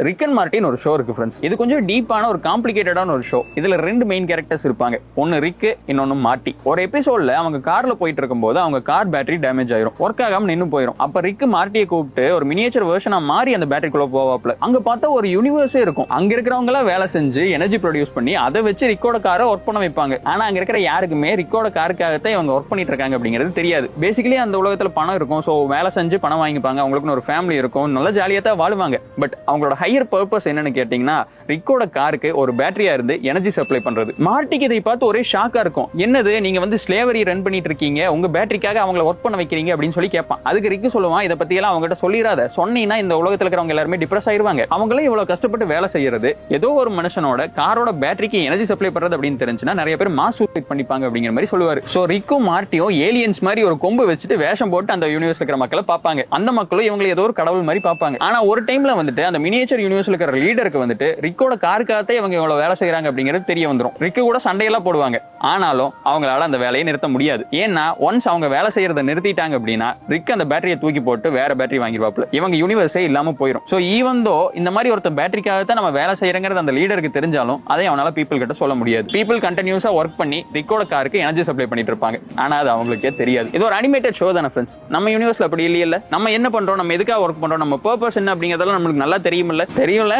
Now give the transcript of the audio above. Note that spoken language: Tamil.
ரிக் அண்ட் மார்ட்டின்னு ஒரு ஷோ இருக்கு ஃப்ரெண்ட்ஸ். இது கொஞ்சம் டீப்பான ஒரு காம்ப்ளிகேட்டடான ஒரு ஷோ. இதுல ரெண்டு மெயின் கேரக்டர்ஸ் இருப்பாங்க, ஒன்னு ரிக், இன்னொன்னு மார்ட்டி. ஒரு எபிசோட்ல அவங்க கார்ல போயிட்டு இருக்கும்போது அவங்க கார் பேட்டரி டேமேஜ் ஆயிரும், ஒர்க் ஆகாம நின்னு போயிரும். அப்ப ரிக் மார்ட்டியை கூப்பிட்டு ஒரு மினியேச்சர் வெர்ஷனா மாறி அந்த பேட்டரிக்குள்ள போவாப்ல. அங்க பார்த்தா ஒரு யூனிவர்ஸே இருக்கும். அங்க இருக்கிறவங்க எல்லாம் வேலை செஞ்சு எனர்ஜி ப்ரொடியூஸ் பண்ணி அதை வச்சு ரிக்கோட காரை ஒர்க் பண்ண வைப்பாங்க. ஆனா அங்க இருக்கிற யாருக்குமே ரிக்கோட காருக்காகத்தான் இவங்க ஒர்க் பண்ணிட்டு இருக்காங்க அப்படிங்கிறது தெரியாது. பேசிக்கலி அந்த உலகத்துல பணம் இருக்கும், சோ வேலை செஞ்சு பணம் வாங்கிப்பாங்க, அவங்களுக்கு ஒரு ஃபேமிலி இருக்கும், நல்ல ஜாலியா தான் வாழுவாங்க. பட் அவங்களோட ஹையர் பர்பஸ் என்னன்னு கேட்டீங்கன்னா ரிக்கோட காருக்கு ஒரு பேட்டரியா இருந்து எனர்ஜி சப்ளை பண்றது. மார்ட்டிக்கு இதை பார்த்து ஒரே ஷாக்கா இருக்கும். என்னது, நீங்க வந்து ஸ்லேவரி ரன் பண்ணிட்டு இருக்கீங்க, உங்க பேட்டரிக்காக அவங்கள ஒர்க் பண்ண வைக்கிறீங்க அப்படின்னு சொல்லி கேட்பான். அதுக்கு ரிக்கு சொல்லுவான், இதை பத்தி எல்லாம் அவங்க கிட்ட சொல்லிராத, சொன்னீங்கன்னா இந்த உலகத்துல இருக்கிறவங்க எல்லாருமே டிப்ரெஸ் ஆயிருவாங்க. அவங்களே இவ்வளவு கஷ்டப்பட்டு வேலை செய்யறது ஏதோ ஒரு மனுஷனோட காரோட பேட்டரிக்கு எனர்ஜி சப்ளை பண்றது அப்படின்னு தெரிஞ்சுன்னா நிறைய பேர் மாஸ் சூசைட் பண்ணிப்பாங்க அப்படிங்கிற மாதிரி சொல்லுவாரு. சோ ரிக்கும் மார்ட்டியும் ஏலியன்ஸ் மாதிரி ஒரு கொம்பு வச்சுட்டு வேஷம் போட்டு அந்த யூனிவர்ஸ்ல இருக்கிற மக்களை பார்ப்பாங்க. அந்த மக்களும் இவங்களை ஏதோ ஒரு கடவுள் மாதிரி பார்ப்பாங்க. ஆனா ஒரு டைம்ல வந்துட்டு அந்த மினியேச்சர் யூனிவர்ஸ்ல இருக்கிற லீடருக்கு வந்துட்டு ரிக்கோட காருக்காகத்தான் இவங்க இவ்வளவு வேலை செய்யறாங்க அப்படிங்கிறது தெரிய வந்துடும். ரிக்கு கூட சண்டையெல்லாம் போடுவாங்க, ஆனாலும் அவங்களால அந்த வேலையை நிறுத்த முடியாது. ஏன்னா ஒன்ஸ் அவங்க வேலை செய்யறதை நிறுத்திட்டாங்க அப்படின்னா ரிக் அந்த பேட்டரியை தூக்கி போட்டு வேற பேட்டரி வாங்கிடுவாப்ல. இவங்க யூனிவர்ஸே இல்லாம போயிடும். சோ ஈவன் தோ இந்த மாதிரி ஒருத்தர் பேட்டரிக்காகத்தான் நம்ம வேலை செய்யறங்கிறது அந்த லீடருக்கு தெரிஞ்சாலும் அதை அவனால பீப்புள் கிட்ட சொல்ல முடியாது. பீப்புள் கண்டினியூஸா ஒர்க் பண்ணி ரிக்கோட காருக்கு எனர்ஜி சப்ளை பண்ணிட்டு இருப்பாங்க, ஆனா அது அவங்களுக்கே தெரியாது. இது ஒரு அனிமேட்டட் ஷோ தானே ஃப்ரெண்ட்ஸ். நம்ம யூனிவர்ஸ்ல அப்படி இல்லையில. நம்ம என்ன பண்றோம், நம்ம எதுக்காக ஒர்க் பண்றோம், நம்ம பர்பஸ் என்ன அப்படிங்கறதெல்லாம் நம்மளுக்கு நல்லா தெரியுமில்ல. தெரியும்ல.